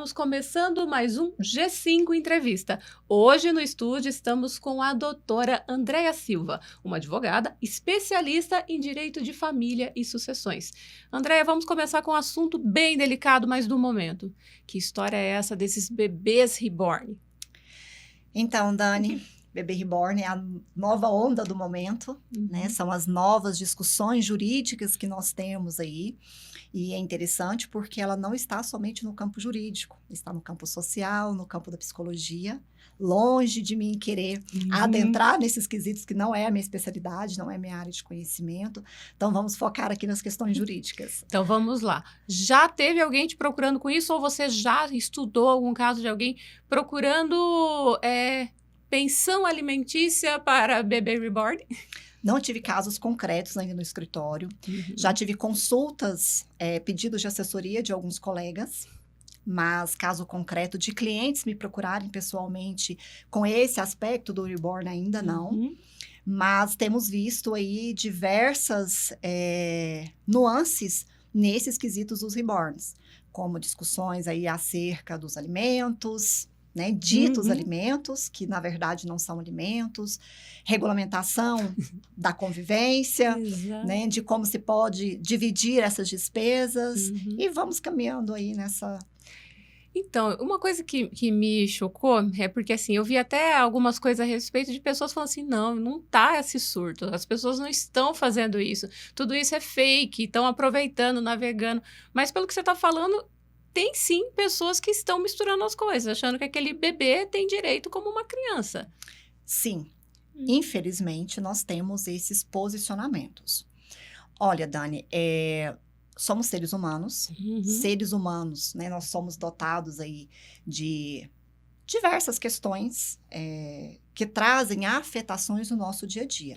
estamos começando mais um G5 Entrevista. Hoje no estúdio estamos com a doutora Andréia Silva, uma advogada especialista em direito de família e sucessões. Andréia, vamos começar com um assunto bem delicado, mas do momento. Que história é essa desses bebês reborn? Então, Dani, bebê reborn é a nova onda do momento, né? São as novas discussões jurídicas que nós temos aí. E é interessante porque ela não está somente no campo jurídico, está no campo social, no campo da psicologia, longe de mim querer adentrar nesses quesitos que não é a minha especialidade, não é a minha área de conhecimento. Então, vamos focar aqui nas questões jurídicas. Então, vamos lá. Já teve alguém te procurando com isso ou você já estudou algum caso de alguém procurando pensão alimentícia para bebê reborn? Não tive casos concretos ainda no escritório. Já tive consultas, pedidos de assessoria de alguns colegas, mas caso concreto de clientes me procurarem pessoalmente com esse aspecto do reborn ainda não. Mas temos visto aí diversas nuances nesses quesitos dos reborns, como discussões aí acerca dos alimentos, né, ditos alimentos, que na verdade não são alimentos, regulamentação da convivência, né, de como se pode dividir essas despesas, e vamos caminhando aí nessa... Então, uma coisa que me chocou é porque, assim, eu vi até algumas coisas a respeito de pessoas falando assim, não tá esse surto, as pessoas não estão fazendo isso, tudo isso é fake, estão aproveitando, navegando, mas pelo que você está falando, tem sim pessoas que estão misturando as coisas, achando que aquele bebê tem direito como uma criança. Sim, infelizmente nós temos esses posicionamentos. Olha, Dani, somos seres humanos, né? Nós somos dotados aí de diversas questões que trazem afetações no nosso dia a dia.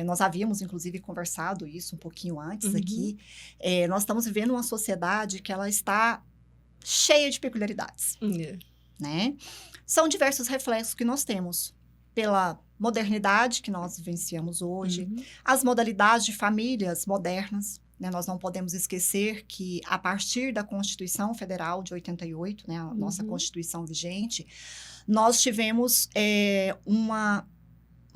Nós havíamos, inclusive, conversado isso um pouquinho antes aqui. Nós estamos vivendo uma sociedade que ela está cheia de peculiaridades, né? São diversos reflexos que nós temos pela modernidade que nós vivenciamos hoje, as modalidades de famílias modernas, né? Nós não podemos esquecer que, a partir da Constituição Federal de 88, né, a nossa Constituição vigente, nós tivemos uma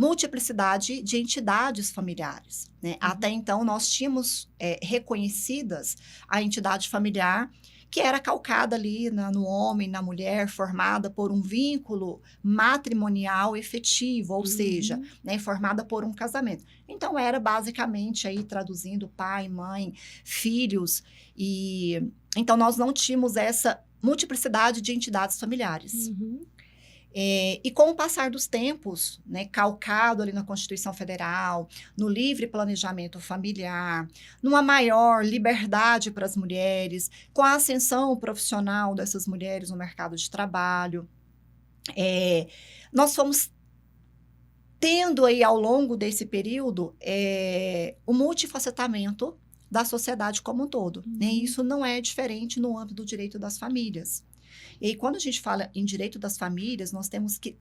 multiplicidade de entidades familiares, né? Até então, nós tínhamos reconhecidas a entidade familiar que era calcada ali no homem, na mulher, formada por um vínculo matrimonial efetivo, ou seja, né, formada por um casamento. Então, era basicamente, aí traduzindo, pai, mãe, filhos, e então nós não tínhamos essa multiplicidade de entidades familiares. E com o passar dos tempos, né, calcado ali na Constituição Federal, no livre planejamento familiar, numa maior liberdade para as mulheres, com a ascensão profissional dessas mulheres no mercado de trabalho, nós fomos tendo aí ao longo desse período o multifacetamento da sociedade como um todo. Né? E isso não é diferente no âmbito do direito das famílias. E aí, quando a gente fala em direito das famílias, nós temos que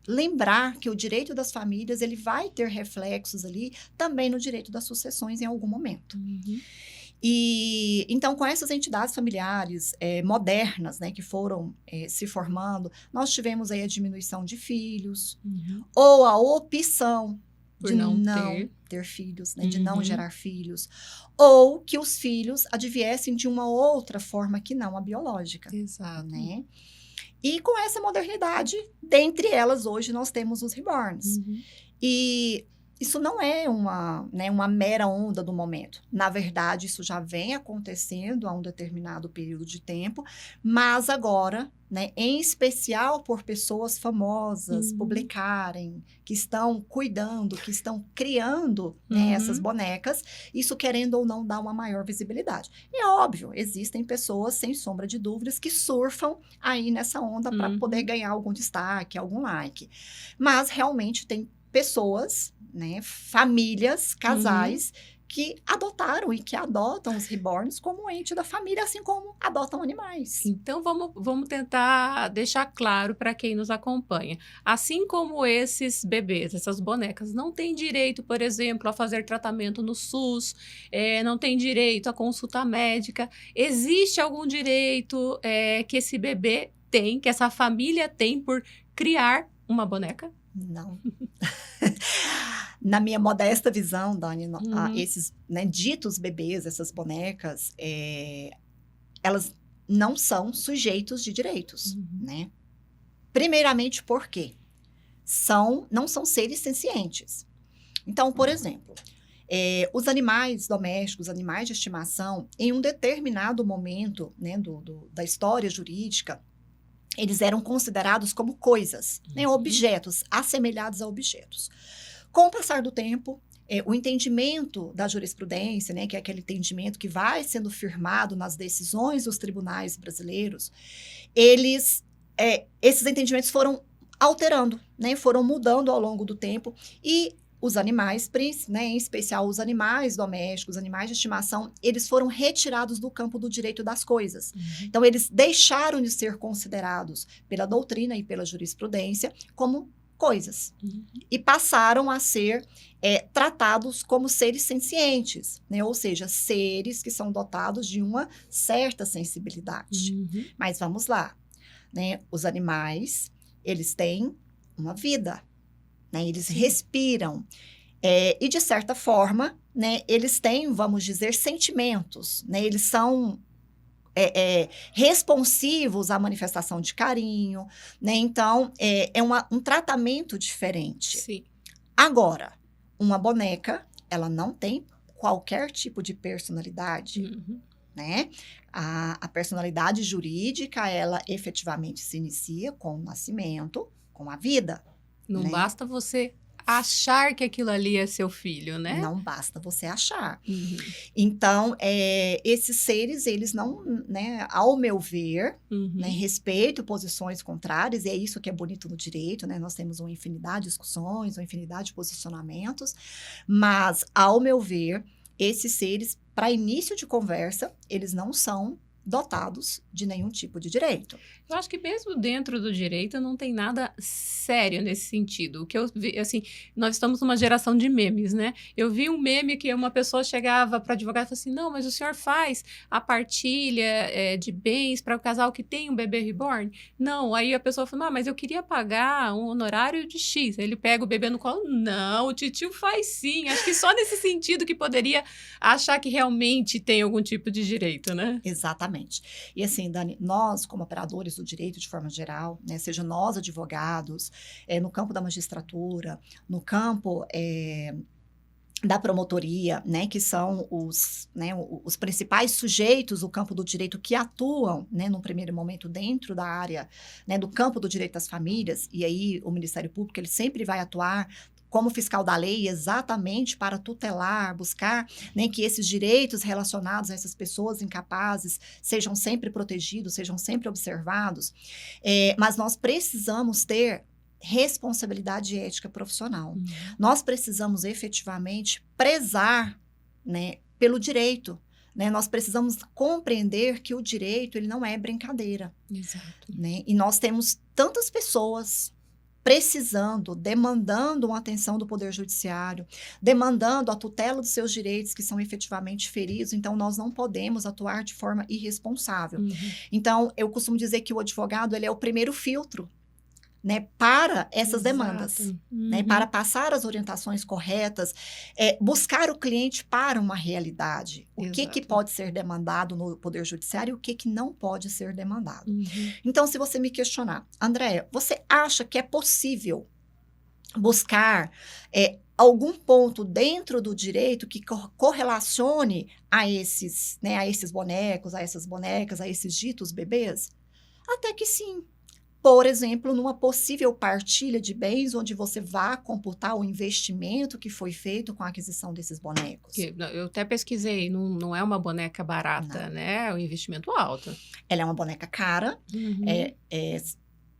lembrar que o direito das famílias ele vai ter reflexos ali também no direito das sucessões em algum momento. E então, com essas entidades familiares modernas, né, que foram se formando, nós tivemos aí a diminuição de filhos, ou a opção de não ter filhos, né, de não gerar filhos, ou que os filhos adviessem de uma outra forma que não a biológica. Exato. Né? E com essa modernidade, dentre elas, hoje nós temos os reborns. E isso não é uma mera onda do momento. Na verdade, isso já vem acontecendo há um determinado período de tempo, mas agora, né, em especial por pessoas famosas publicarem, que estão cuidando, que estão criando né, essas bonecas, isso querendo ou não dá uma maior visibilidade. E é óbvio, existem pessoas, sem sombra de dúvidas, que surfam aí nessa onda para poder ganhar algum destaque, algum like. Mas realmente tem pessoas, né, famílias, casais, que adotaram e que adotam os reborns como ente da família, assim como adotam animais. Então, vamos tentar deixar claro para quem nos acompanha. Assim como esses bebês, essas bonecas, não têm direito, por exemplo, a fazer tratamento no SUS, não tem direito a consulta médica, existe algum direito que esse bebê tem, que essa família tem por criar uma boneca? Não. Na minha modesta visão, Dani, esses, né, ditos bebês, essas bonecas, elas não são sujeitos de direitos, né? Primeiramente, por quê? Não são seres sencientes. Então, por exemplo, os animais domésticos, animais de estimação, em um determinado momento, né, da história jurídica, eles eram considerados como coisas, né, objetos, assemelhados a objetos. Com o passar do tempo, o entendimento da jurisprudência, né, que é aquele entendimento que vai sendo firmado nas decisões dos tribunais brasileiros, esses entendimentos foram alterando, né, foram mudando ao longo do tempo, e os animais, né, em especial os animais domésticos, animais de estimação, eles foram retirados do campo do direito das coisas. Então, eles deixaram de ser considerados pela doutrina e pela jurisprudência como coisas. E passaram a ser tratados como seres sencientes, né? Ou seja, seres que são dotados de uma certa sensibilidade. Mas vamos lá, né? Os animais, eles têm uma vida, né? Eles respiram. E, de certa forma, né, eles têm, vamos dizer, sentimentos, né? Eles são responsivos à manifestação de carinho, né? Então, um tratamento diferente. Sim. Agora, uma boneca, ela não tem qualquer tipo de personalidade, né? A personalidade jurídica, ela efetivamente se inicia com o nascimento, com a vida. Não, né? basta você achar que aquilo ali é seu filho, né? Não basta você achar. Então, esses seres, eles não, né, ao meu ver, né, respeito posições contrárias, e é isso que é bonito no direito, né? Nós temos uma infinidade de discussões, uma infinidade de posicionamentos, mas, ao meu ver, esses seres, para início de conversa, eles não são dotados de nenhum tipo de direito. Eu acho que mesmo dentro do direito não tem nada sério nesse sentido. O que eu vi, assim, nós estamos numa geração de memes, né? Eu vi um meme que uma pessoa chegava para advogado e falou assim, não, mas o senhor faz a partilha de bens para o casal que tem um bebê reborn? Não, aí a pessoa falou, não, mas eu queria pagar um honorário de X. Aí ele pega o bebê no colo, não, o titio faz sim. Acho que só nesse sentido que poderia achar que realmente tem algum tipo de direito, né? Exatamente. E assim, Dani, nós como operadores do direito de forma geral, né, seja nós advogados, no campo da magistratura, no campo da promotoria, né, que são os principais sujeitos do campo do direito que atuam, né, num primeiro momento dentro da área, né, do campo do direito das famílias, e aí o Ministério Público ele sempre vai atuar como fiscal da lei, exatamente para tutelar, buscar, né, que esses direitos relacionados a essas pessoas incapazes sejam sempre protegidos, sejam sempre observados, mas nós precisamos ter responsabilidade ética profissional. Nós precisamos efetivamente prezar, né, pelo direito. Né? Nós precisamos compreender que o direito ele não é brincadeira. Exato. Né? E nós temos tantas pessoas precisando, demandando uma atenção do Poder Judiciário, demandando a tutela dos seus direitos que são efetivamente feridos, então nós não podemos atuar de forma irresponsável. Então, eu costumo dizer que o advogado ele é o primeiro filtro, né, para essas demandas, né, para passar as orientações corretas, buscar o cliente para uma realidade. O que pode ser demandado no Poder Judiciário e o que não pode ser demandado. Então, se você me questionar, Andréia, você acha que é possível buscar algum ponto dentro do direito que correlacione a esses, né, a esses bonecos, a essas bonecas, a esses ditos bebês? Até que sim. Por exemplo, numa possível partilha de bens, onde você vá computar o investimento que foi feito com a aquisição desses bonecos. Eu até pesquisei, não é uma boneca barata, né? É um investimento alto. Ela é uma boneca cara,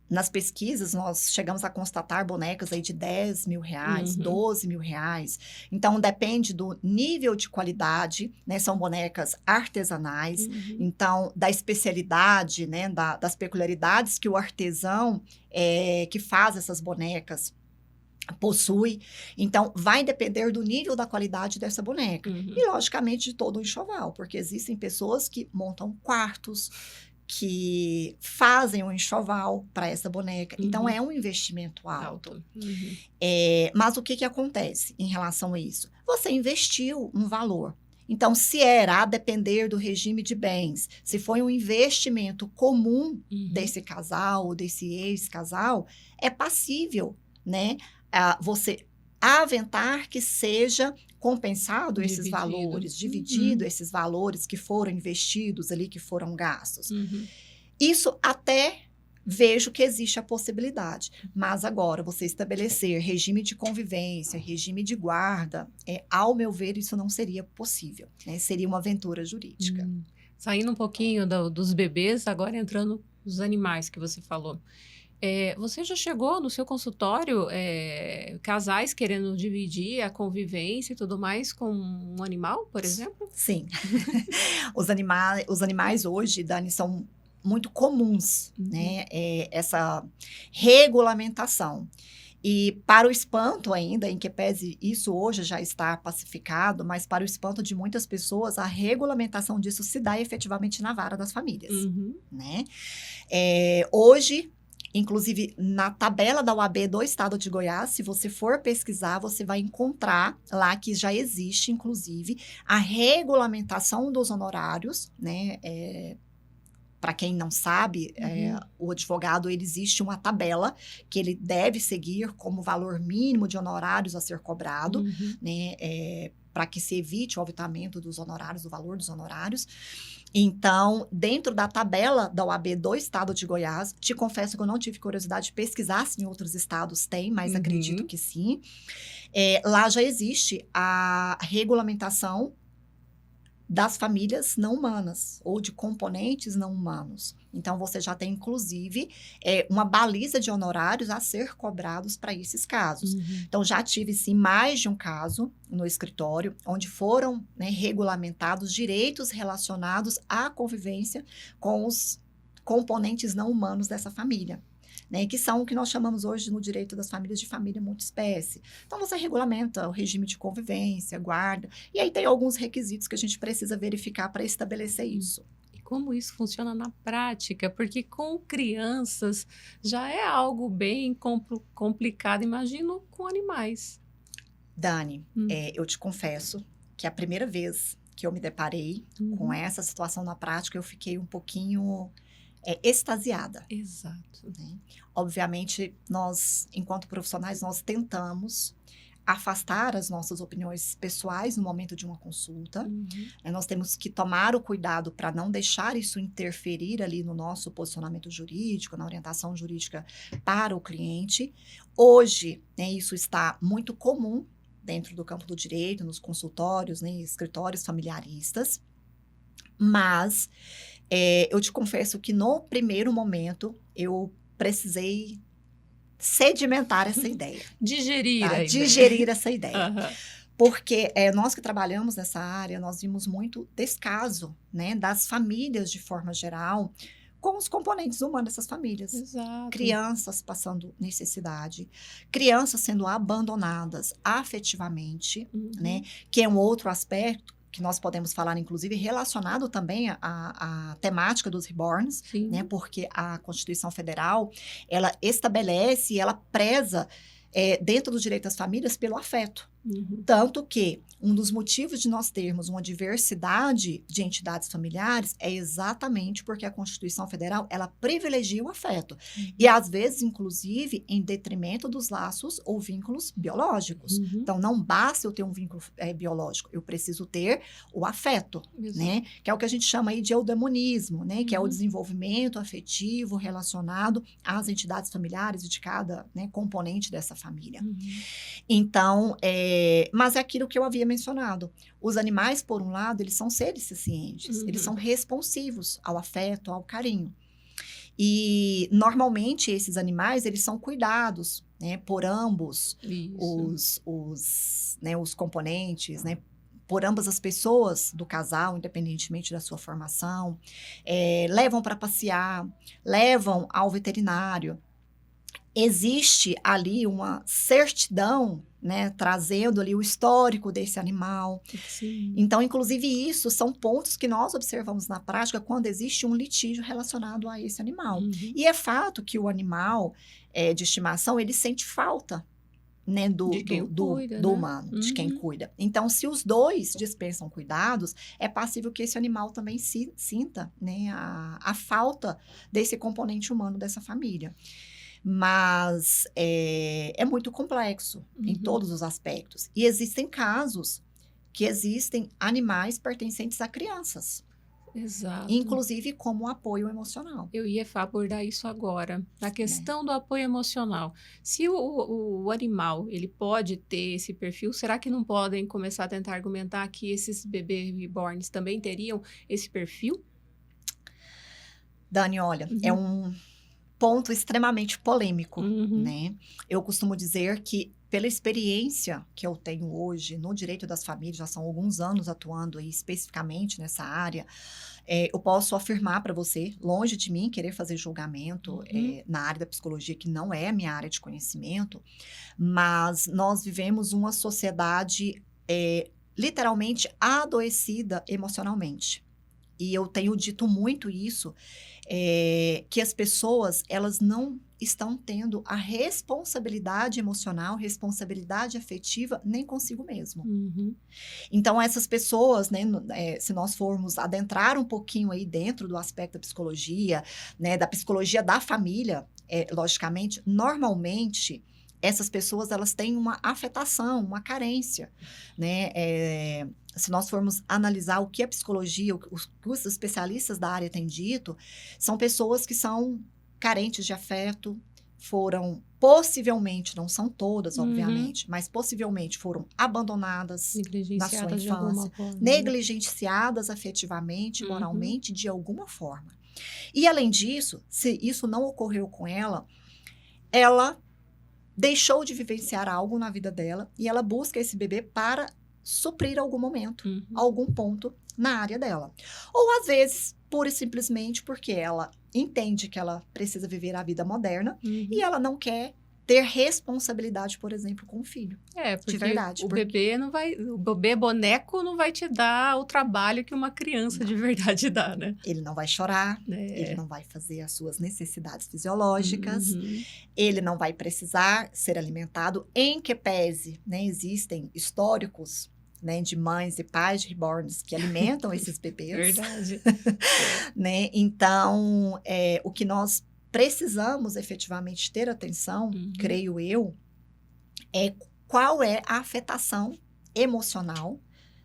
nas pesquisas, nós chegamos a constatar bonecas aí de R$ 10.000, Uhum. R$ 12.000. Então, depende do nível de qualidade, né? São bonecas artesanais. Uhum. Então, da especialidade, né? Das peculiaridades que o artesão que faz essas bonecas possui. Então, vai depender do nível da qualidade dessa boneca. Uhum. E, logicamente, de todo o enxoval, porque existem pessoas que montam quartos, que fazem um enxoval para essa boneca. Então, Uhum. é um investimento alto. Alto. Uhum. Mas o que acontece em relação a isso? Você investiu um valor. Então, se era a depender do regime de bens, se foi um investimento comum Uhum. desse casal ou desse ex-casal, é passível, né? Você aventar que seja compensado esses valores, dividido Uhum. esses valores que foram investidos ali, que foram gastos. Uhum. Isso até vejo que existe a possibilidade. Mas agora, você estabelecer regime de convivência, regime de guarda, ao meu ver, isso não seria possível, né? Seria uma aventura jurídica. Saindo um pouquinho dos bebês, agora entrando nos animais que você falou. Você já chegou no seu consultório casais querendo dividir a convivência e tudo mais com um animal, por exemplo? Sim. Os animais hoje, Dani, são muito comuns, né? Essa regulamentação. E para o espanto ainda, em que pese isso hoje já está pacificado, mas para o espanto de muitas pessoas, a regulamentação disso se dá efetivamente na vara das famílias, Uhum. né? Hoje, inclusive na tabela da OAB do estado de Goiás, se você for pesquisar, você vai encontrar lá que já existe, inclusive, a regulamentação dos honorários, né? Para quem não sabe, o advogado, ele existe uma tabela que ele deve seguir como valor mínimo de honorários a ser cobrado, né? Para que se evite o aumento dos honorários, o valor dos honorários. Então, dentro da tabela da OAB do estado de Goiás, te confesso que eu não tive curiosidade de pesquisar se em outros estados tem, mas acredito que sim. Lá já existe a regulamentação das famílias não humanas ou de componentes não humanos. Então, você já tem, inclusive, uma baliza de honorários a ser cobrados para esses casos. Então, já tive, sim, mais de um caso no escritório, onde foram, né, regulamentados direitos relacionados à convivência com os componentes não humanos dessa família. Né, que são o que nós chamamos hoje no direito das famílias de família multiespécie. Então, você regulamenta o regime de convivência, guarda, e aí tem alguns requisitos que a gente precisa verificar para estabelecer isso. E como isso funciona na prática? Porque com crianças já é algo bem complicado, imagino com animais. Dani, eu te confesso que a primeira vez que eu me deparei com essa situação na prática, eu fiquei um pouquinho extasiada. Exato. Né? Obviamente, nós, enquanto profissionais, nós tentamos afastar as nossas opiniões pessoais no momento de uma consulta. Nós temos que tomar o cuidado para não deixar isso interferir ali no nosso posicionamento jurídico, na orientação jurídica para o cliente. Hoje, né, isso está muito comum dentro do campo do direito, nos consultórios, né, escritórios familiaristas, mas eu te confesso que no primeiro momento eu precisei sedimentar essa ideia. Digerir tá? a Digerir ideia. essa ideia. Porque nós que trabalhamos nessa área, nós vimos muito descaso, né, das famílias de forma geral com os componentes humanos dessas famílias. Exato. Crianças passando necessidade, crianças sendo abandonadas afetivamente, né, que é um outro aspecto que nós podemos falar, inclusive, relacionado também à temática dos reborns, né? Porque a Constituição Federal, ela estabelece e ela preza dentro do direito das famílias pelo afeto. Tanto que um dos motivos de nós termos uma diversidade de entidades familiares é exatamente porque a Constituição Federal, ela privilegia o afeto. E, às vezes, inclusive, em detrimento dos laços ou vínculos biológicos. Então, não basta eu ter um vínculo biológico, eu preciso ter o afeto, né? Que é o que a gente chama aí de eudemonismo, né? Que é o desenvolvimento afetivo relacionado às entidades familiares e de cada, né, componente dessa família. Então, mas é aquilo que eu havia mencionado. Os animais, por um lado, eles são seres sencientes. Eles são responsivos ao afeto, ao carinho. E, normalmente, esses animais, eles são cuidados, né, por ambos Isso. os componentes, né, por ambas as pessoas do casal, independentemente da sua formação. Levam para passear, levam ao veterinário. Existe ali uma certidão, né, trazendo ali o histórico desse animal. Sim. Então, inclusive, isso são pontos que nós observamos na prática quando existe um litígio relacionado a esse animal. Uhum. E é fato que o animal de estimação, ele sente falta, né, De quem cuida, do né? humano, de quem Uhum. cuida. Então, se os dois dispensam cuidados, é passível que esse animal também sinta, né, a falta desse componente humano dessa família. Mas é muito complexo em Uhum. todos os aspectos. E existem casos que existem animais pertencentes a crianças, Exato. inclusive como apoio emocional. Eu ia abordar isso agora, na Né? questão do apoio emocional. Se o animal, ele pode ter esse perfil, será que não podem começar a tentar argumentar que esses bebês reborns também teriam esse perfil? Dani, olha, é Uhum. um ponto extremamente polêmico, Uhum. né? Eu costumo dizer que, pela experiência que eu tenho hoje no direito das famílias, já são alguns anos atuando aí especificamente nessa área, eu posso afirmar para você, longe de mim querer fazer julgamento Uhum. na área da psicologia, que não é a minha área de conhecimento, mas nós vivemos uma sociedade literalmente adoecida emocionalmente. E eu tenho dito muito isso, que as pessoas, elas não estão tendo a responsabilidade emocional, responsabilidade afetiva, nem consigo mesmo. Uhum. Então, essas pessoas, né, se nós formos adentrar um pouquinho aí dentro do aspecto da psicologia, né, da psicologia da família, logicamente, normalmente, essas pessoas, elas têm uma afetação, uma carência, né? Se nós formos analisar o que a psicologia, os especialistas da área têm dito, são pessoas que são carentes de afeto, foram possivelmente, não são todas, Uhum. obviamente, mas possivelmente foram abandonadas na sua Negligenciadas de alguma infância, forma, né? negligenciadas afetivamente, Uhum. moralmente, de alguma forma. E além disso, se isso não ocorreu com ela deixou de vivenciar algo na vida dela e ela busca esse bebê para suprir algum momento, Uhum. algum ponto na área dela. Ou às vezes, pura e simplesmente porque ela entende que ela precisa viver a vida moderna Uhum. e ela não quer ter responsabilidade, por exemplo, com o filho. De Porque verdade. o bebê boneco não vai te dar o trabalho que uma criança de verdade dá, né? Ele não vai chorar, ele É. não vai fazer as suas necessidades fisiológicas, Uhum. ele não vai precisar ser alimentado, em que pese, né, existem históricos, né, de mães e pais de reborns que alimentam esses bebês, Verdade. né? Então, o que nós precisamos efetivamente ter atenção, Uhum. creio eu, é qual é a afetação emocional,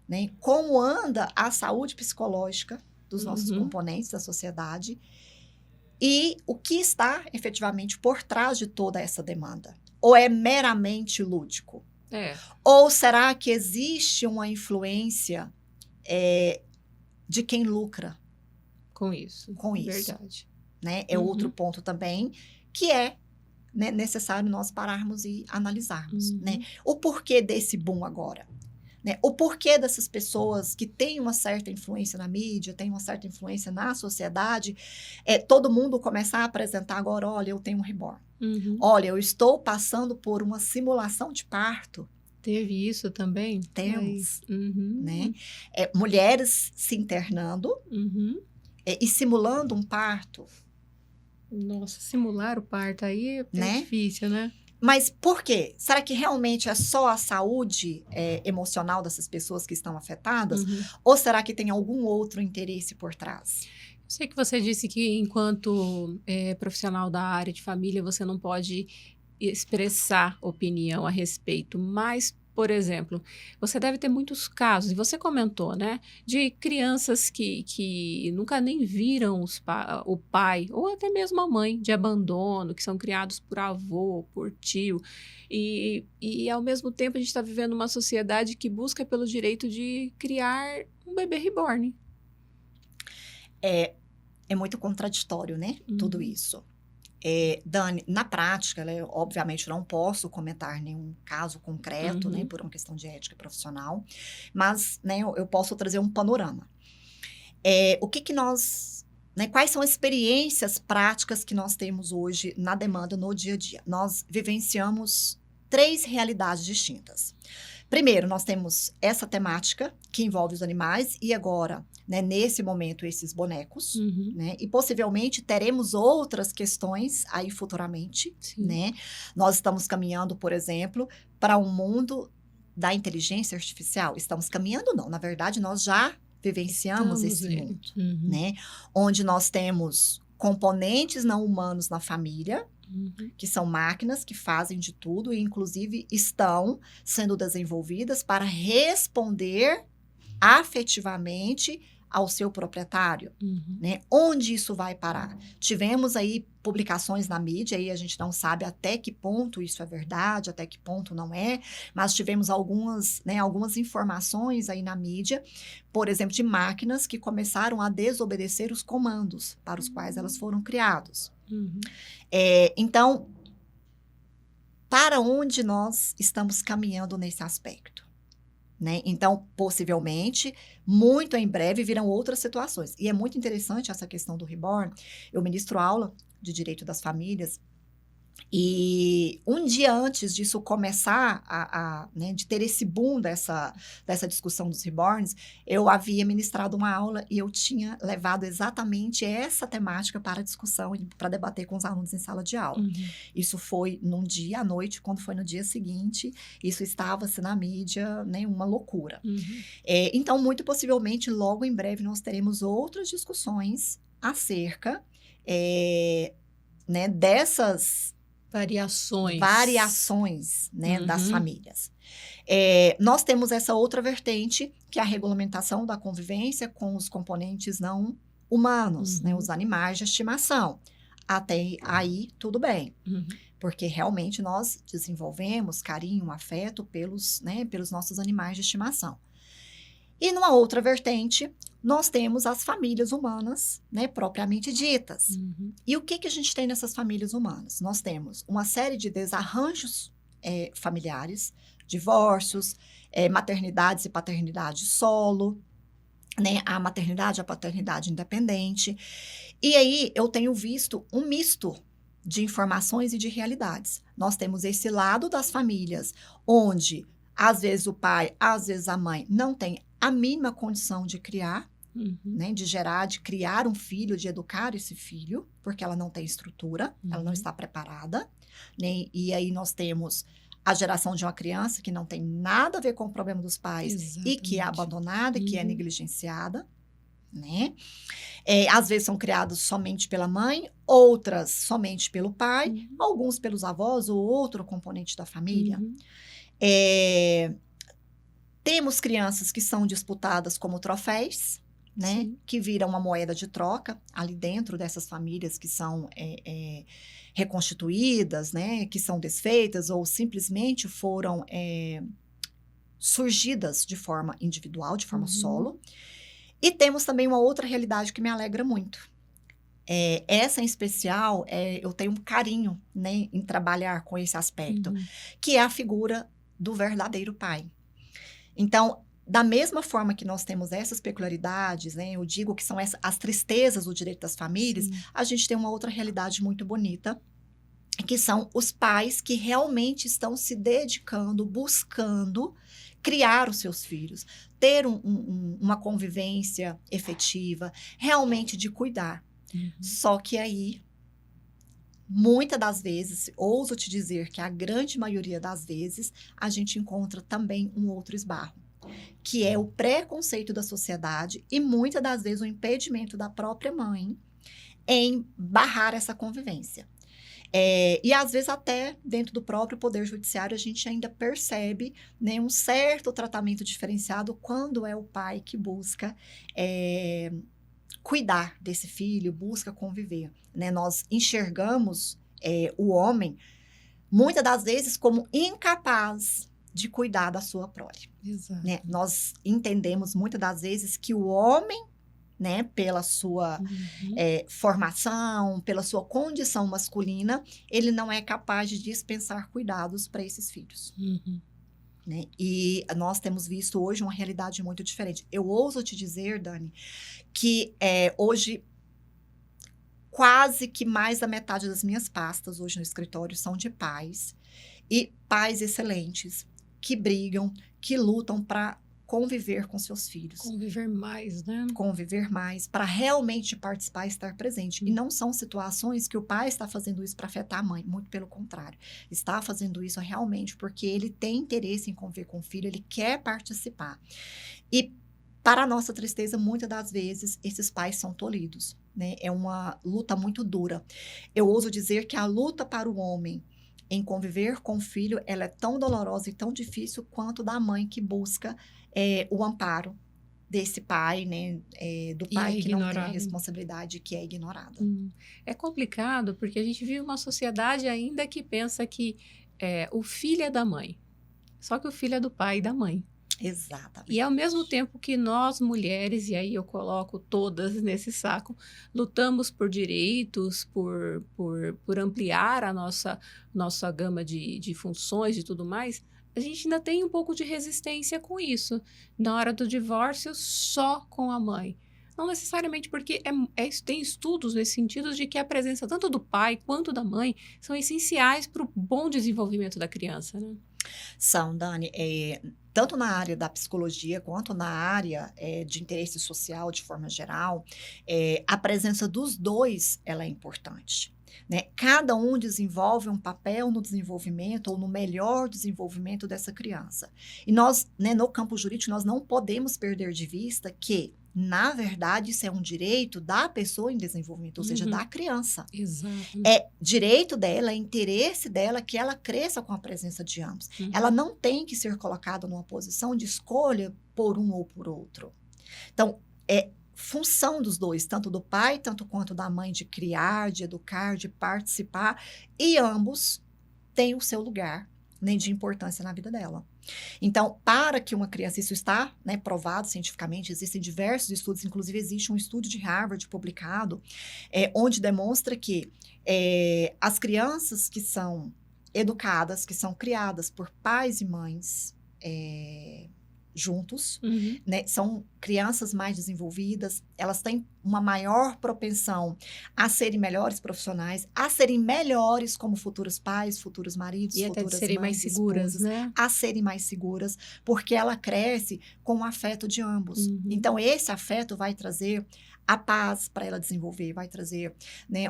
né? Como anda a saúde psicológica dos nossos Uhum. componentes da sociedade e o que está efetivamente por trás de toda essa demanda. Ou é meramente lúdico? É. Ou será que existe uma influência de quem lucra Com isso. com isso? Verdade. Né? É outro ponto também que é, né, necessário nós pararmos e analisarmos. Né? O porquê desse boom agora? Né? O porquê dessas pessoas que têm uma certa influência na mídia, têm uma certa influência na sociedade, todo mundo começar a apresentar agora, olha, eu tenho um reborn. Uhum. Olha, eu estou passando por uma simulação de parto. Teve isso também? Temos. Uhum. Né? Mulheres se internando e simulando um parto. Nossa, simular o parto aí é Né? difícil, né? Mas por quê? Será que realmente é só a saúde emocional dessas pessoas que estão afetadas? Uhum. Ou será que tem algum outro interesse por trás? Eu sei que você disse que, enquanto profissional da área de família, você não pode expressar opinião a respeito, mas, por exemplo, você deve ter muitos casos, e você comentou, né, de crianças que nunca nem viram o pai, ou até mesmo a mãe, de abandono, que são criados por avô, por tio, e ao mesmo tempo a gente está vivendo uma sociedade que busca pelo direito de criar um bebê reborn. É é muito contraditório, né? Tudo isso. Dani, na prática, obviamente não posso comentar nenhum caso concreto, né? Por uma questão de ética profissional, mas, né, eu posso trazer um panorama. O que nós... Né, quais são as experiências práticas que nós temos hoje na demanda, no dia a dia? Nós vivenciamos 3 realidades distintas. Primeiro, nós temos essa temática que envolve os animais e agora, né, nesse momento, esses bonecos, né? E possivelmente teremos outras questões aí futuramente, né? Nós estamos caminhando, por exemplo, para um mundo da inteligência artificial. Estamos caminhando, não. Na verdade, nós já vivenciamos esse mundo, né? Onde nós temos componentes não humanos na família, que são máquinas que fazem de tudo e, inclusive, estão sendo desenvolvidas para responder afetivamente ao seu proprietário, né? Onde isso vai parar? Tivemos aí publicações na mídia, aí a gente não sabe até que ponto isso é verdade, até que ponto não é, mas tivemos algumas informações aí na mídia, por exemplo, de máquinas que começaram a desobedecer os comandos para os quais elas foram criadas. Então, para onde nós estamos caminhando nesse aspecto? Né? Então, possivelmente, muito em breve virão outras situações. E é muito interessante essa questão do reborn. Eu ministro aula de direito das famílias e um dia antes disso começar, né, de ter esse boom dessa discussão dos reborns, eu havia ministrado uma aula e eu tinha levado exatamente essa temática para a discussão, para debater com os alunos em sala de aula. Isso foi num dia à noite, quando foi no dia seguinte, isso estava-se na mídia, né, uma loucura. Então, muito possivelmente, logo em breve, nós teremos outras discussões acerca, né, dessas variações, né, das famílias. Nós temos essa outra vertente, que é a regulamentação da convivência com os componentes não humanos, né, os animais de estimação. Até aí, tudo bem. Porque realmente nós desenvolvemos carinho, afeto pelos nossos animais de estimação. E numa outra vertente, nós temos as famílias humanas, né, propriamente ditas. E o que a gente tem nessas famílias humanas? Nós temos uma série de desarranjos familiares, divórcios, maternidades e paternidade solo, né, a maternidade e a paternidade independente. E aí eu tenho visto um misto de informações e de realidades. Nós temos esse lado das famílias, onde às vezes o pai, às vezes a mãe não tem a mínima condição de criar, né, de gerar, de criar um filho, de educar esse filho, porque ela não tem estrutura, ela não está preparada, né? E aí nós temos a geração de uma criança que não tem nada a ver com o problema dos pais e que é abandonada, que é negligenciada, né? Às vezes são criados somente pela mãe, outras somente pelo pai, alguns pelos avós ou outro componente da família. Temos crianças que são disputadas como troféus, né? Que viram uma moeda de troca ali dentro dessas famílias que são reconstituídas, né? Que são desfeitas ou simplesmente foram surgidas de forma individual, de forma solo. E temos também uma outra realidade que me alegra muito. Essa em especial, eu tenho um carinho, né, em trabalhar com esse aspecto, que é a figura do verdadeiro pai. Então, da mesma forma que nós temos essas peculiaridades, né, eu digo que são as tristezas do direito das famílias, a gente tem uma outra realidade muito bonita, que são os pais que realmente estão se dedicando, buscando criar os seus filhos, ter uma convivência efetiva, realmente de cuidar. Só que aí, muitas das vezes, ouso te dizer que a grande maioria das vezes, a gente encontra também um outro esbarro, que é o preconceito da sociedade e muitas das vezes o impedimento da própria mãe em barrar essa convivência. E às vezes até dentro do próprio Poder Judiciário a gente ainda percebe, né, um certo tratamento diferenciado quando é o pai que busca cuidar desse filho, busca conviver, né? Nós enxergamos o homem muitas das vezes como incapaz de cuidar da sua prole. Né? Nós entendemos muitas das vezes que o homem, né, pela sua Uhum. formação, pela sua condição masculina, ele não é capaz de dispensar cuidados para esses filhos. Uhum. Né? E nós temos visto hoje uma realidade muito diferente. Eu ouso te dizer, Dani, que hoje quase que mais da metade das minhas pastas hoje no escritório são de pais, e pais excelentes, que brigam, que lutam para conviver com seus filhos. Conviver mais, né? Conviver mais, para realmente participar e estar presente. E não são situações que o pai está fazendo isso para afetar a mãe, muito pelo contrário. Está fazendo isso realmente porque ele tem interesse em conviver com o filho, ele quer participar. E, para a nossa tristeza, muitas das vezes, esses pais são tolhidos, né? É uma luta muito dura. Eu ouso dizer que a luta para o homem em conviver com o filho, ela é tão dolorosa e tão difícil quanto da mãe que busca o amparo desse pai, né? Do E é pai que não tem a ignorado. responsabilidade, que é ignorada. É complicado porque a gente vive uma sociedade ainda que pensa que o filho é da mãe. Só que o filho é do pai e da mãe. Exatamente. E ao mesmo tempo que nós, mulheres, e aí eu coloco todas nesse saco, lutamos por direitos, por ampliar a nossa gama de funções e tudo mais, a gente ainda tem um pouco de resistência com isso. Na hora do divórcio, só com a mãe. Não necessariamente porque tem estudos nesse sentido de que a presença tanto do pai quanto da mãe são essenciais para o bom desenvolvimento da criança, né? São, Dani, tanto na área da psicologia quanto na área de interesse social, de forma geral, a presença dos dois, ela é importante. Né? Cada um desenvolve um papel no desenvolvimento ou no melhor desenvolvimento dessa criança. E nós, né, no campo jurídico, nós não podemos perder de vista que, na verdade, isso é um direito da pessoa em desenvolvimento, ou seja, da criança. Exato. É direito dela, é interesse dela que ela cresça com a presença de ambos. Ela não tem que ser colocada numa posição de escolha por um ou por outro. Então, é função dos dois, tanto do pai, tanto quanto da mãe, de criar, de educar, de participar, e ambos têm o seu lugar, né, de importância na vida dela. Então, para que uma criança, isso está, né, provado cientificamente, existem diversos estudos, inclusive existe um estudo de Harvard publicado, onde demonstra que as crianças que são educadas, que são criadas por pais e mães juntos, né, são crianças mais desenvolvidas, elas têm uma maior propensão a serem melhores profissionais, a serem melhores como futuros pais, futuros maridos, e até futuras de serem mães, mais seguras, esposas, né? a serem mais seguras, porque ela cresce com o afeto de ambos. Então, esse afeto vai trazer a paz para ela desenvolver, vai trazer, né,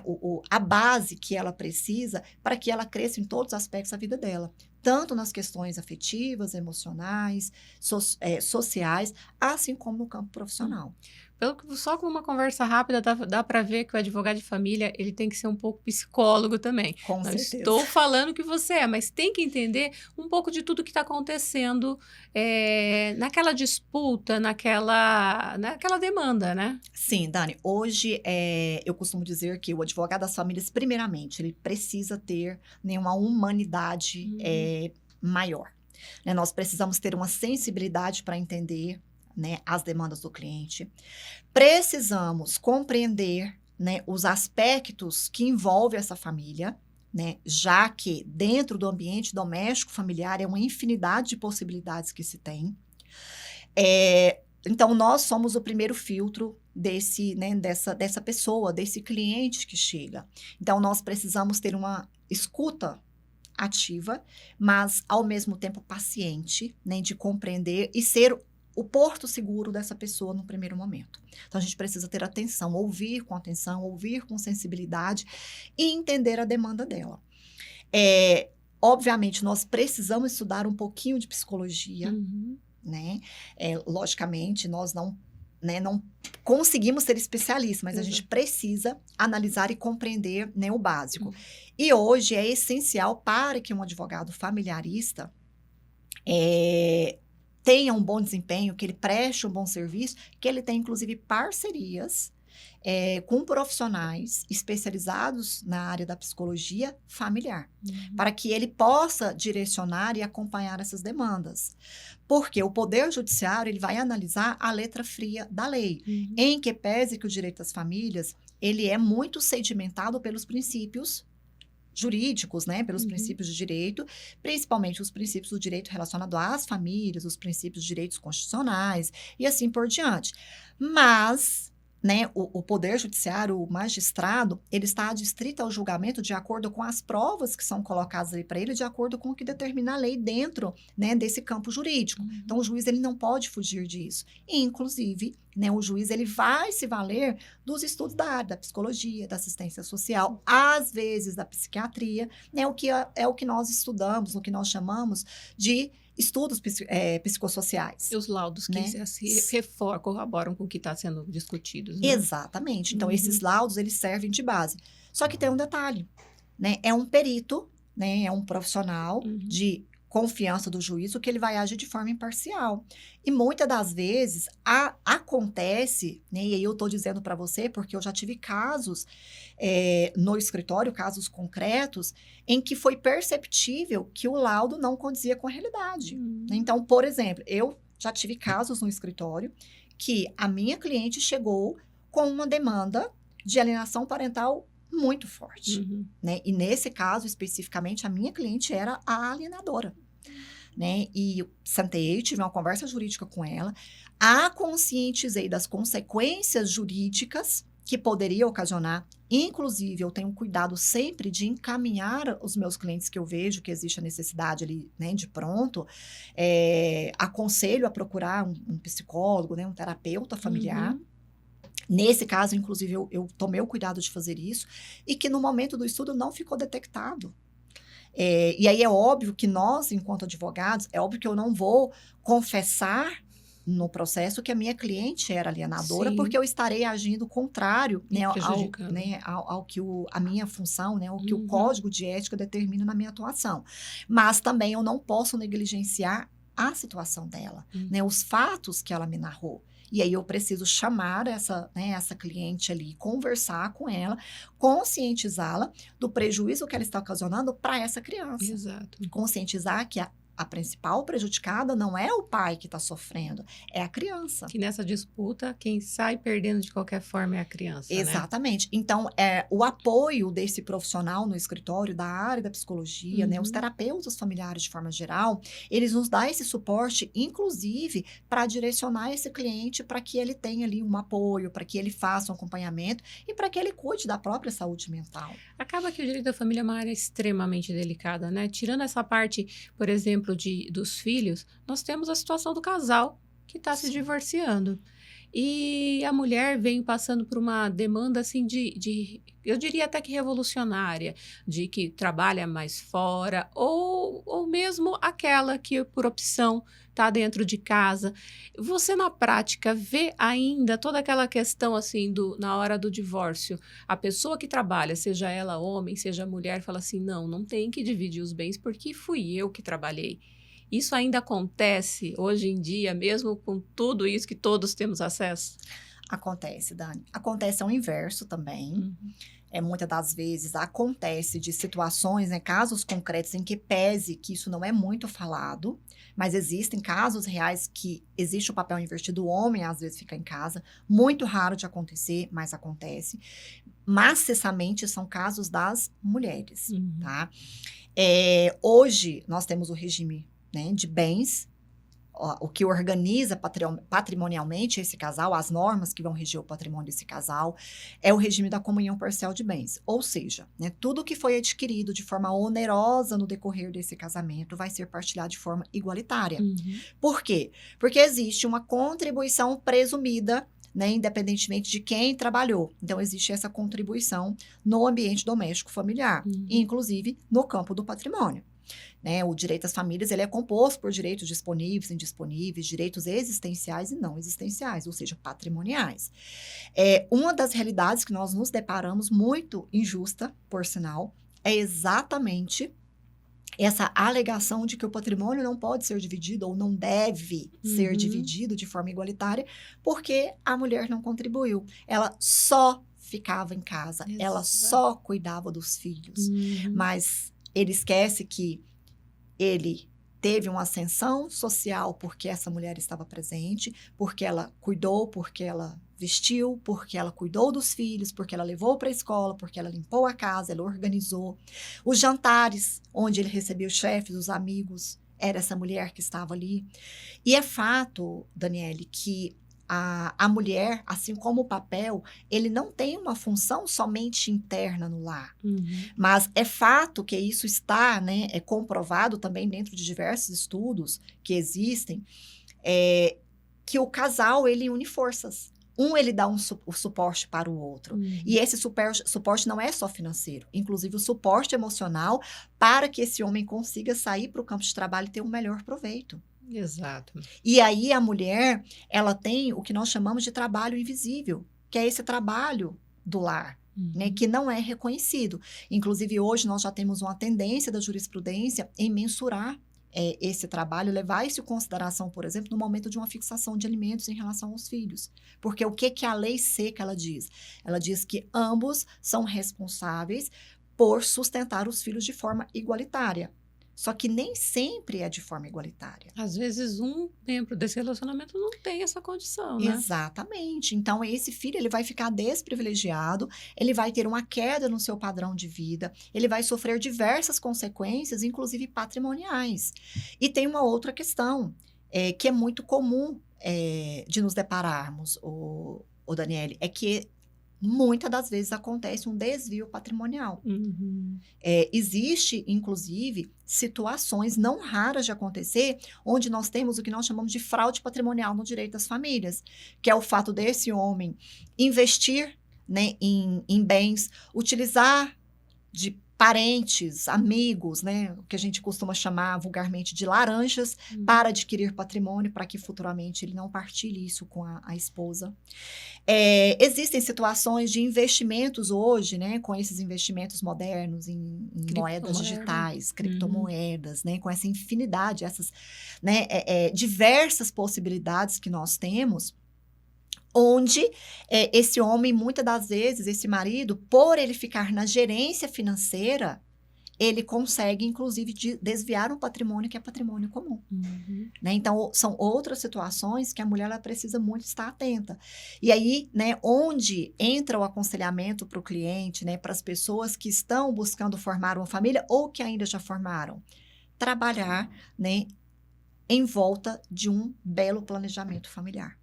a base que ela precisa para que ela cresça em todos os aspectos da vida dela. Tanto nas questões afetivas, emocionais, sociais, assim como no campo profissional. Só com uma conversa rápida dá para ver que o advogado de família ele tem que ser um pouco psicólogo também. Com Não certeza. estou falando que você mas tem que entender um pouco de tudo que está acontecendo naquela disputa, naquela demanda, né? Sim, Dani. Hoje, eu costumo dizer que o advogado das famílias, primeiramente, ele precisa ter, né, uma humanidade maior. Né? Nós precisamos ter uma sensibilidade para entender, né, as demandas do cliente. Precisamos compreender, né, os aspectos que envolvem essa família, né, já que dentro do ambiente doméstico familiar é uma infinidade de possibilidades que se tem. Então, nós somos o primeiro filtro dessa pessoa, desse cliente que chega. Então, nós precisamos ter uma escuta ativa, mas, ao mesmo tempo, paciente, né, de compreender e ser o porto seguro dessa pessoa no primeiro momento. Então, a gente precisa ter atenção, ouvir com sensibilidade e entender a demanda dela. Obviamente, nós precisamos estudar um pouquinho de psicologia, né? Logicamente, nós não conseguimos ser especialistas, mas a gente precisa analisar e compreender, né, o básico. E hoje é essencial para que um advogado familiarista tenha um bom desempenho, que ele preste um bom serviço, que ele tenha, inclusive, parcerias, com profissionais especializados na área da psicologia familiar, para que ele possa direcionar e acompanhar essas demandas. Porque o Poder Judiciário ele vai analisar a letra fria da lei, em que pese que o direito das famílias ele é muito sedimentado pelos princípios jurídicos, né, pelos princípios de direito, principalmente os princípios do direito relacionado às famílias, os princípios de direitos constitucionais e assim por diante. Mas, né, o Poder Judiciário, o magistrado, ele está adstrito ao julgamento de acordo com as provas que são colocadas ali para ele, de acordo com o que determina a lei dentro, né, desse campo jurídico. Então, o juiz ele não pode fugir disso. E, inclusive, né, o juiz ele vai se valer dos estudos da área da psicologia, da assistência social, às vezes da psiquiatria, né, o que é o que nós estudamos, o que nós chamamos de estudos psicossociais. E os laudos que se corroboram com o que está sendo discutido. Né? Exatamente. Então, esses laudos, eles servem de base. Só que tem um detalhe, né? É um perito, né? É um profissional de confiança do juízo que ele vai agir de forma imparcial. E muitas das vezes acontece, né? E aí eu estou dizendo para você, porque eu já tive casos no escritório, casos concretos, em que foi perceptível que o laudo não condizia com a realidade. Então, por exemplo, eu já tive casos no escritório que a minha cliente chegou com uma demanda de alienação parental muito forte, né? E nesse caso, especificamente, a minha cliente era a alienadora, né? E eu sentei, tive uma conversa jurídica com ela, a conscientizei das consequências jurídicas que poderia ocasionar. Inclusive, eu tenho cuidado sempre de encaminhar os meus clientes que eu vejo que existe a necessidade ali, né, de pronto, aconselho a procurar um psicólogo, né, um terapeuta familiar. Nesse caso, inclusive, eu tomei o cuidado de fazer isso, e que no momento do estudo não ficou detectado. E aí é óbvio que nós, enquanto advogados, é óbvio que eu não vou confessar no processo que a minha cliente era alienadora, Sim. porque eu estarei agindo contrário, né, prejudicando. ao que a minha função, né, o que o código de ética determina na minha atuação. Mas também eu não posso negligenciar a situação dela, né, os fatos que ela me narrou. E aí eu preciso chamar essa cliente ali, conversar com ela, conscientizá-la do prejuízo que ela está ocasionando para essa criança. Exato. Conscientizar que a principal prejudicada não é o pai que está sofrendo, é a criança. Que nessa disputa, quem sai perdendo de qualquer forma é a criança, Exatamente. Né? Então, o apoio desse profissional no escritório, da área da psicologia, né, os terapeutas familiares de forma geral, eles nos dão esse suporte, inclusive, para direcionar esse cliente para que ele tenha ali um apoio, para que ele faça um acompanhamento e para que ele cuide da própria saúde mental. Acaba que o direito da família é uma área extremamente delicada, né? Tirando essa parte, por exemplo, dos filhos, nós temos a situação do casal que está se divorciando. E a mulher vem passando por uma demanda, assim, eu diria até que revolucionária, de que trabalha mais fora, ou mesmo aquela que, por opção, está dentro de casa. Você, na prática, vê ainda toda aquela questão, assim, na hora do divórcio. A pessoa que trabalha, seja ela homem, seja mulher, fala assim, não tem que dividir os bens porque fui eu que trabalhei. Isso ainda acontece hoje em dia, mesmo com tudo isso que todos temos acesso? Acontece, Dani. Acontece ao inverso também. Muitas das vezes acontece de situações, né, casos concretos em que pese que isso não é muito falado, mas existem casos reais que existe o papel invertido, o homem às vezes fica em casa, muito raro de acontecer, mas acontece. Maciçamente são casos das mulheres, tá? Hoje nós temos o regime, né, de bens, o que organiza patrimonialmente esse casal, as normas que vão reger o patrimônio desse casal, é o regime da comunhão parcial de bens. Ou seja, né, tudo que foi adquirido de forma onerosa no decorrer desse casamento vai ser partilhado de forma igualitária. Por quê? Porque existe uma contribuição presumida, né, independentemente de quem trabalhou. Então, existe essa contribuição no ambiente doméstico familiar, inclusive no campo do patrimônio. Né, o direito às famílias ele é composto por direitos disponíveis, indisponíveis, direitos existenciais e não existenciais, ou seja, patrimoniais. Uma das realidades que nós nos deparamos, muito injusta, por sinal, é exatamente essa alegação de que o patrimônio não pode ser dividido ou não deve ser dividido de forma igualitária, porque a mulher não contribuiu. Ela só ficava em casa, ela só cuidava dos filhos. Mas ele esquece que ele teve uma ascensão social porque essa mulher estava presente, porque ela cuidou, porque ela vestiu, porque ela cuidou dos filhos, porque ela levou para a escola, porque ela limpou a casa, ela organizou. Os jantares, onde ele recebia os chefes, os amigos, era essa mulher que estava ali. E é fato, Daniele, que a mulher, assim como o papel, ele não tem uma função somente interna no lar. Mas é fato que isso está, né, é comprovado também dentro de diversos estudos que existem, que o casal, ele une forças. Ele dá o suporte para o outro. E esse suporte não é só financeiro. Inclusive, o suporte emocional para que esse homem consiga sair para o campo de trabalho e ter um melhor proveito. Exato. E aí, a mulher, ela tem o que nós chamamos de trabalho invisível, que é esse trabalho do lar. Né, que não é reconhecido. Inclusive, hoje nós já temos uma tendência da jurisprudência em mensurar esse trabalho, levar isso em consideração, por exemplo, no momento de uma fixação de alimentos em relação aos filhos. Porque o que a lei seca ela diz? Ela diz que ambos são responsáveis por sustentar os filhos de forma igualitária. Só que nem sempre é de forma igualitária. Às vezes, um membro desse relacionamento não tem essa condição, né? Exatamente. Então, esse filho, ele vai ficar desprivilegiado, ele vai ter uma queda no seu padrão de vida, ele vai sofrer diversas consequências, inclusive patrimoniais. E tem uma outra questão, que é muito comum de nos depararmos, o Daniele, é que muitas das vezes acontece um desvio patrimonial. Existe, inclusive, situações não raras de acontecer, onde nós temos o que nós chamamos de fraude patrimonial no direito das famílias, que é o fato desse homem investir, né, em bens, utilizar de parentes, amigos, né, o que a gente costuma chamar vulgarmente de laranjas, para adquirir patrimônio, para que futuramente ele não partilhe isso com a esposa. Existem situações de investimentos hoje, né, com esses investimentos modernos em moedas digitais, criptomoedas, né, com essa infinidade, essas, né, diversas possibilidades que nós temos, onde esse homem, muitas das vezes, esse marido, por ele ficar na gerência financeira, ele consegue, inclusive, desviar um patrimônio que é patrimônio comum. Né? Então, são outras situações que a mulher ela precisa muito estar atenta. E aí, né, onde entra o aconselhamento para o cliente, né, para as pessoas que estão buscando formar uma família ou que ainda já formaram, trabalhar, né, em volta de um belo planejamento familiar.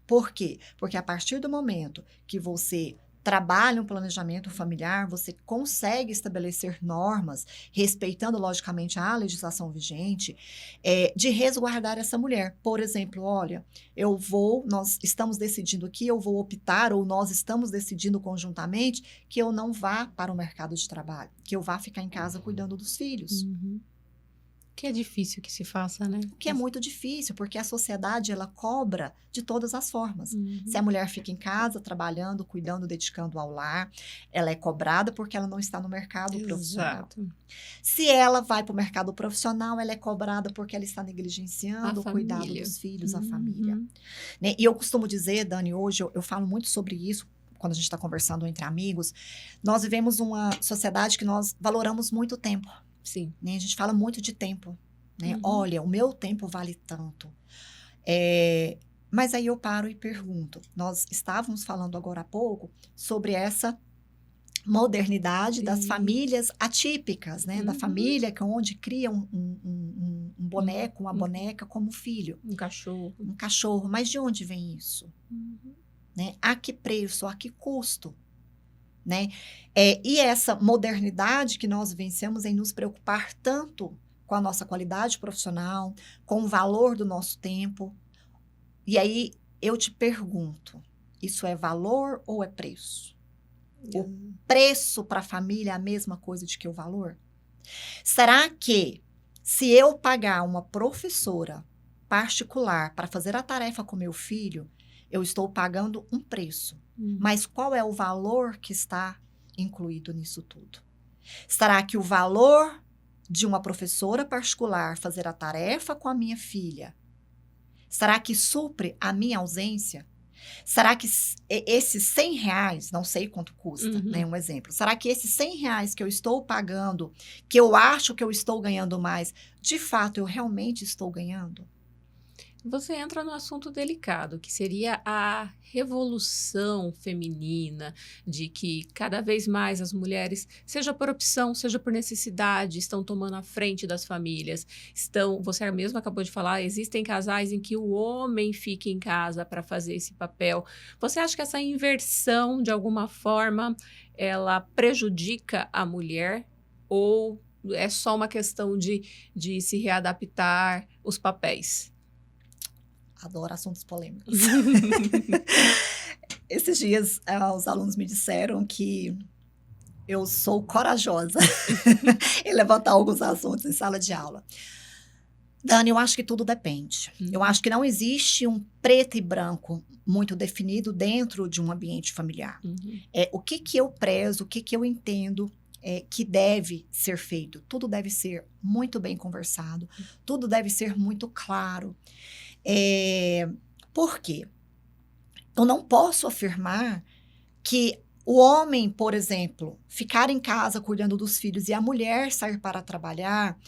Por quê? Porque a partir do momento que você trabalha um planejamento familiar, você consegue estabelecer normas, respeitando, logicamente, a legislação vigente, de resguardar essa mulher. Por exemplo, olha, nós estamos decidindo aqui, eu vou optar, ou nós estamos decidindo conjuntamente, que eu não vá para o mercado de trabalho, que eu vá ficar em casa cuidando dos filhos. Que é difícil que se faça, né? Que é muito difícil, porque a sociedade, ela cobra de todas as formas. Se a mulher fica em casa, trabalhando, cuidando, dedicando ao lar, ela é cobrada porque ela não está no mercado profissional. Se ela vai para o mercado profissional, ela é cobrada porque ela está negligenciando o cuidado dos filhos, a família. Né? E eu costumo dizer, Dani, hoje eu falo muito sobre isso, quando a gente está conversando entre amigos, nós vivemos uma sociedade que nós valoramos muito o tempo. Sim. Né? A gente fala muito de tempo. Né? Olha, o meu tempo vale tanto. Mas aí eu paro e pergunto. Nós estávamos falando agora há pouco sobre essa modernidade das famílias atípicas, né? Da família onde cria um boneco, uma boneca como filho. Um cachorro. Um cachorro. Mas de onde vem isso? Né? A que preço? A que custo? Né? E essa modernidade que nós vivenciamos em nos preocupar tanto com a nossa qualidade profissional, com o valor do nosso tempo. E aí eu te pergunto, isso é valor ou é preço? O preço para a família é a mesma coisa de que o valor? Será que se eu pagar uma professora particular para fazer a tarefa com meu filho, eu estou pagando um preço? Mas qual é o valor que está incluído nisso tudo? Será que o valor de uma professora particular fazer a tarefa com a minha filha, será que supre a minha ausência? Será que esses R$ 100, não sei quanto custa, né? Um exemplo. Será que esses R$ 100 que eu estou pagando, que eu acho que eu estou ganhando mais, de fato eu realmente estou ganhando? Você entra no assunto delicado, que seria a revolução feminina, de que cada vez mais as mulheres, seja por opção, seja por necessidade, estão tomando a frente das famílias. Você mesmo acabou de falar, existem casais em que o homem fica em casa para fazer esse papel. Você acha que essa inversão, de alguma forma, ela prejudica a mulher ou é só uma questão de se readaptar os papéis? Adoro assuntos polêmicos. Esses dias, os alunos me disseram que eu sou corajosa em levantar alguns assuntos em sala de aula. Dani, eu acho que tudo depende. Eu acho que não existe um preto e branco muito definido dentro de um ambiente familiar. O que eu prezo, o que eu entendo que deve ser feito. Tudo deve ser muito bem conversado, tudo deve ser muito claro. Por quê? Eu não posso afirmar que o homem, por exemplo, ficar em casa cuidando dos filhos e a mulher sair para trabalhar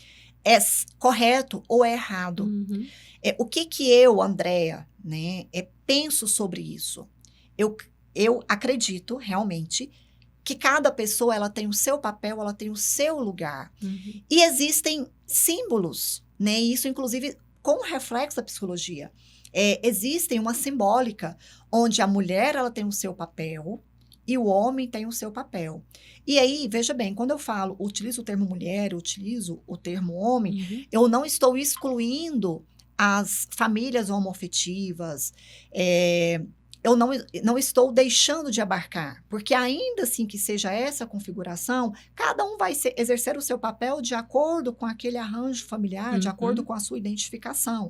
é correto ou é errado. O que eu, Andréa, né, penso sobre isso? Eu acredito realmente que cada pessoa ela tem o seu papel, ela tem o seu lugar. E existem símbolos, né? Isso, inclusive, com o reflexo da psicologia. Existem uma simbólica onde a mulher ela tem o seu papel e o homem tem o seu papel. E aí, veja bem, quando eu utilizo o termo mulher, eu utilizo o termo homem, eu não estou excluindo as famílias homoafetivas, eu não estou deixando de abarcar, porque ainda assim que seja essa configuração, cada um vai exercer o seu papel de acordo com aquele arranjo familiar, de acordo com a sua identificação,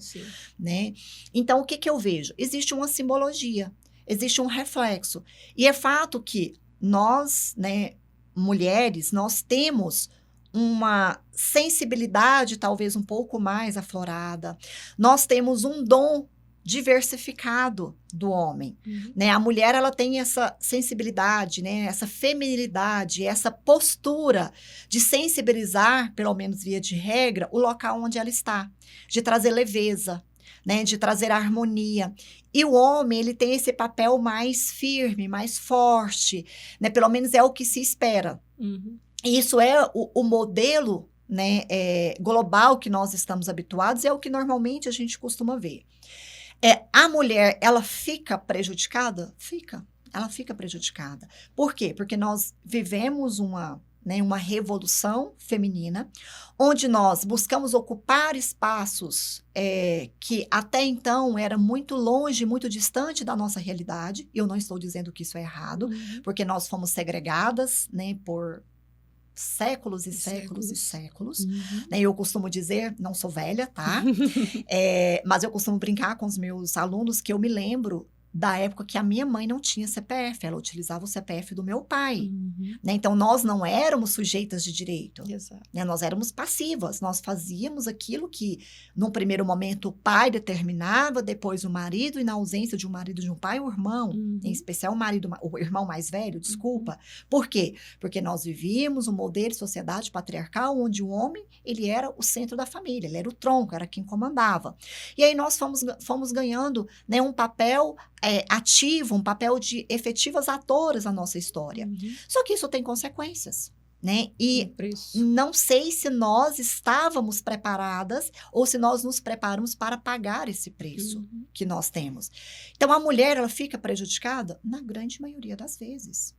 né? Então, o que eu vejo? Existe uma simbologia, existe um reflexo. E é fato que nós, né, mulheres, nós temos uma sensibilidade talvez um pouco mais aflorada, nós temos um dom diversificado do homem, né? A mulher, ela tem essa sensibilidade, né? Essa feminilidade, essa postura de sensibilizar, pelo menos via de regra, o local onde ela está, de trazer leveza, né? De trazer harmonia. E o homem, ele tem esse papel mais firme, mais forte, né? Pelo menos é o que se espera. E isso é o modelo, né, global que nós estamos habituados, é o que normalmente a gente costuma ver. A mulher, ela fica prejudicada? Ela fica prejudicada. Por quê? Porque nós vivemos uma revolução feminina, onde nós buscamos ocupar espaços que até então era muito longe, muito distante da nossa realidade. Eu não estou dizendo que isso é errado, porque nós fomos segregadas, né, por séculos e séculos e séculos. Né? Eu costumo dizer, não sou velha, tá? Mas eu costumo brincar com os meus alunos que eu me lembro da época que a minha mãe não tinha CPF, ela utilizava o CPF do meu pai. Né? Então, nós não éramos sujeitas de direito. Né? Nós éramos passivas, nós fazíamos aquilo que, num primeiro momento, o pai determinava, depois o marido, e na ausência de um marido, de um pai, o irmão, em especial o irmão mais velho, desculpa. Por quê? Porque nós vivíamos um modelo de sociedade patriarcal onde o homem, ele era o centro da família, ele era o tronco, era quem comandava. E aí nós fomos ganhando, né, um papel ativo, um papel de efetivas atoras na nossa história. Só que isso tem consequências, né? E não sei se nós estávamos preparadas ou se nós nos preparamos para pagar esse preço que nós temos. Então, a mulher, ela fica prejudicada? Na grande maioria das vezes.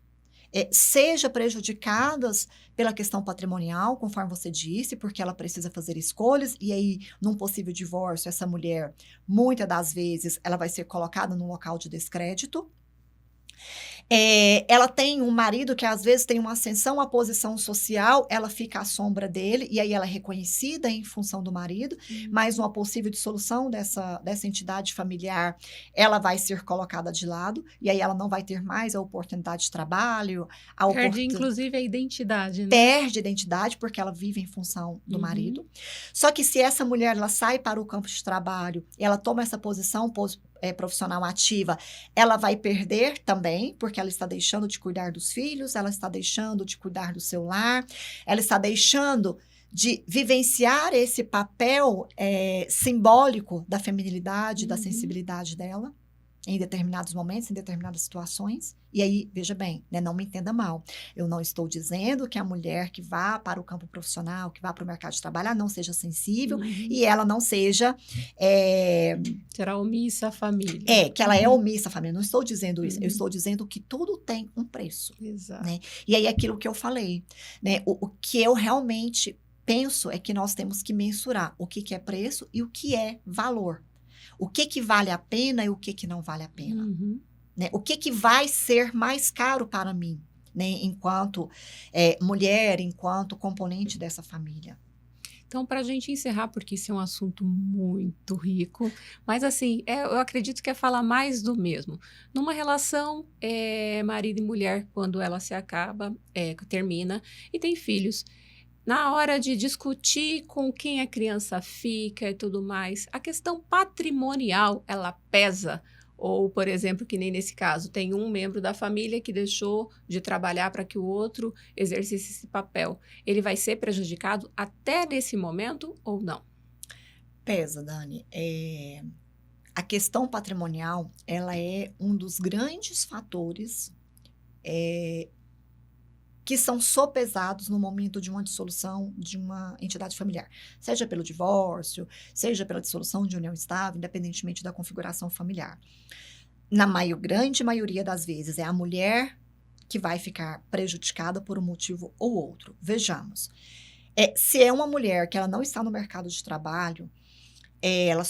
Seja prejudicadas pela questão patrimonial, conforme você disse, porque ela precisa fazer escolhas, e aí, num possível divórcio, essa mulher, muitas das vezes, ela vai ser colocada num local de descrédito. Ela tem um marido que às vezes tem uma ascensão à posição social, ela fica à sombra dele, e aí ela é reconhecida em função do marido, mas uma possível dissolução dessa entidade familiar, ela vai ser colocada de lado, e aí ela não vai ter mais a oportunidade de trabalho, Perde, inclusive, a identidade, né? Perde a identidade porque ela vive em função do marido. Só que se essa mulher ela sai para o campo de trabalho, ela toma essa posição profissional ativa, ela vai perder também, porque ela está deixando de cuidar dos filhos, ela está deixando de cuidar do seu lar, ela está deixando de vivenciar esse papel simbólico da feminilidade, da sensibilidade dela, em determinados momentos, em determinadas situações. E aí, veja bem, né, não me entenda mal. Eu não estou dizendo que a mulher que vá para o campo profissional, que vá para o mercado de trabalho, não seja sensível e ela não seja... será omissa à família. Que ela é omissa à família. Não estou dizendo isso. Eu estou dizendo que tudo tem um preço. Exato. Né? E aí, aquilo que eu falei, né, o que eu realmente penso é que nós temos que mensurar o que é preço e o que é valor. O que vale a pena e o que não vale a pena. Né? O que vai ser mais caro para mim, né? Enquanto mulher, enquanto componente dessa família. Então, para a gente encerrar, porque isso é um assunto muito rico, mas assim, eu acredito que é falar mais do mesmo. Numa relação marido e mulher, quando ela se acaba, termina e tem filhos, na hora de discutir com quem a criança fica e tudo mais, a questão patrimonial, ela pesa? Ou, por exemplo, que nem nesse caso, tem um membro da família que deixou de trabalhar para que o outro exercesse esse papel. Ele vai ser prejudicado até nesse momento ou não? Pesa, Dani. A questão patrimonial, ela é um dos grandes fatores que são sopesados no momento de uma dissolução de uma entidade familiar. Seja pelo divórcio, seja pela dissolução de união estável, independentemente da configuração familiar. Na grande maioria das vezes, é a mulher que vai ficar prejudicada por um motivo ou outro. Vejamos. Se é uma mulher que ela não está no mercado de trabalho, ela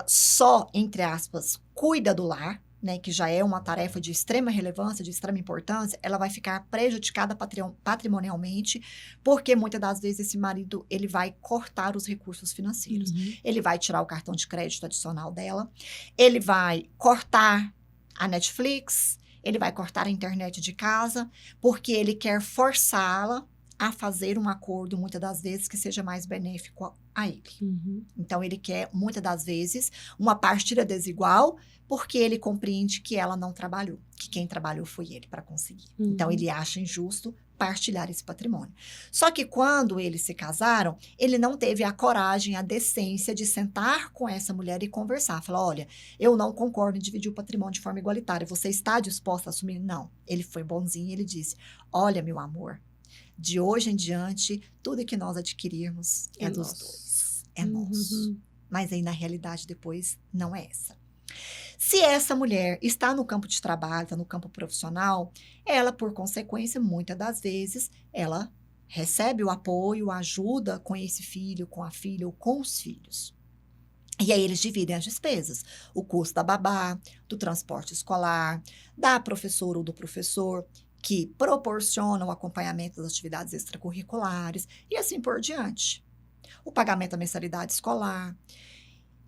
só, entre aspas, cuida do lar, né, que já é uma tarefa de extrema relevância, de extrema importância, ela vai ficar prejudicada patrimonialmente, porque muitas das vezes esse marido ele vai cortar os recursos financeiros. Ele vai tirar o cartão de crédito adicional dela, ele vai cortar a Netflix, ele vai cortar a internet de casa, porque ele quer forçá-la a fazer um acordo, muitas das vezes, que seja mais benéfico a ele. Então, ele quer, muitas das vezes, uma partilha desigual, porque ele compreende que ela não trabalhou, que quem trabalhou foi ele para conseguir. Então, ele acha injusto partilhar esse patrimônio. Só que quando eles se casaram, ele não teve a coragem, a decência de sentar com essa mulher e conversar. Falar, olha, eu não concordo em dividir o patrimônio de forma igualitária. Você está disposta a assumir? Não. Ele foi bonzinho e ele disse, olha, meu amor, de hoje em diante, tudo que nós adquirirmos é dos dois. É nosso. Mas aí, na realidade, depois, não é essa. Se essa mulher está no campo de trabalho, está no campo profissional, ela, por consequência, muitas das vezes, ela recebe o apoio, a ajuda com esse filho, com a filha ou com os filhos. E aí eles dividem as despesas. O custo da babá, do transporte escolar, da professora ou do professor, que proporciona o acompanhamento das atividades extracurriculares e assim por diante. O pagamento da mensalidade escolar.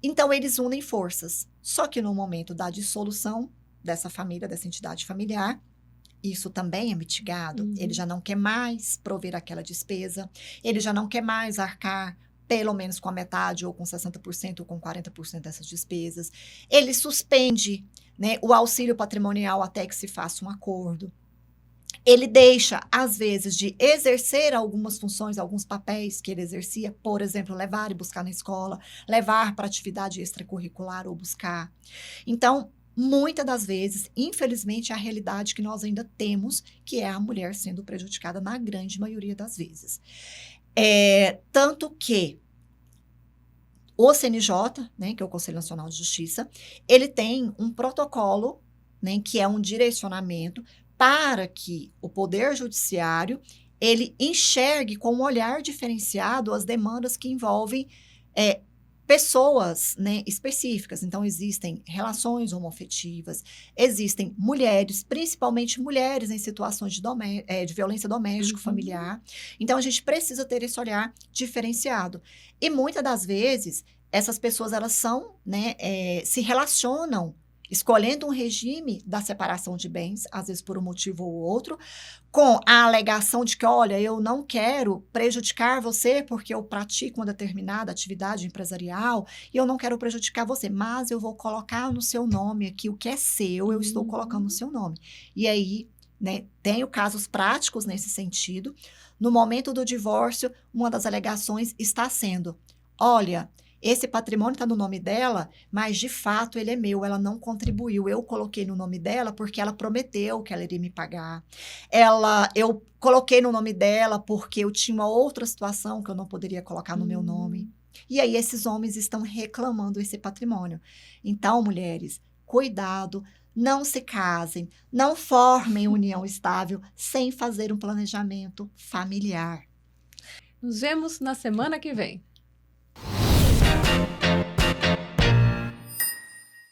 Então, eles unem forças. Só que no momento da dissolução dessa família, dessa entidade familiar, isso também é mitigado. Ele já não quer mais prover aquela despesa, ele já não quer mais arcar pelo menos com a metade, ou com 60%, ou com 40% dessas despesas. Ele suspende, né, o auxílio patrimonial até que se faça um acordo. Ele deixa, às vezes, de exercer algumas funções, alguns papéis que ele exercia, por exemplo, levar e buscar na escola, levar para atividade extracurricular ou buscar. Então, muitas das vezes, infelizmente, é a realidade que nós ainda temos, que é a mulher sendo prejudicada na grande maioria das vezes. Tanto que o CNJ, né, que é o Conselho Nacional de Justiça, ele tem um protocolo, né, que é um direcionamento para que o Poder Judiciário ele enxergue com um olhar diferenciado as demandas que envolvem pessoas, né, específicas. Então, existem relações homoafetivas, existem mulheres, principalmente mulheres em situações de violência doméstica, familiar. Então, a gente precisa ter esse olhar diferenciado. E muitas das vezes, essas pessoas, elas são, né, se relacionam escolhendo um regime da separação de bens, às vezes por um motivo ou outro, com a alegação de que, olha, eu não quero prejudicar você porque eu pratico uma determinada atividade empresarial e eu não quero prejudicar você, mas eu vou colocar no seu nome aqui o que é seu, eu estou colocando no seu nome. E aí, né, tenho casos práticos nesse sentido. No momento do divórcio, uma das alegações está sendo, olha, esse patrimônio está no nome dela, mas de fato ele é meu, ela não contribuiu. Eu coloquei no nome dela porque ela prometeu que ela iria me pagar. Eu coloquei no nome dela porque eu tinha uma outra situação que eu não poderia colocar no meu nome. E aí esses homens estão reclamando esse patrimônio. Então, mulheres, cuidado, não se casem, não formem união estável sem fazer um planejamento familiar. Nos vemos na semana que vem.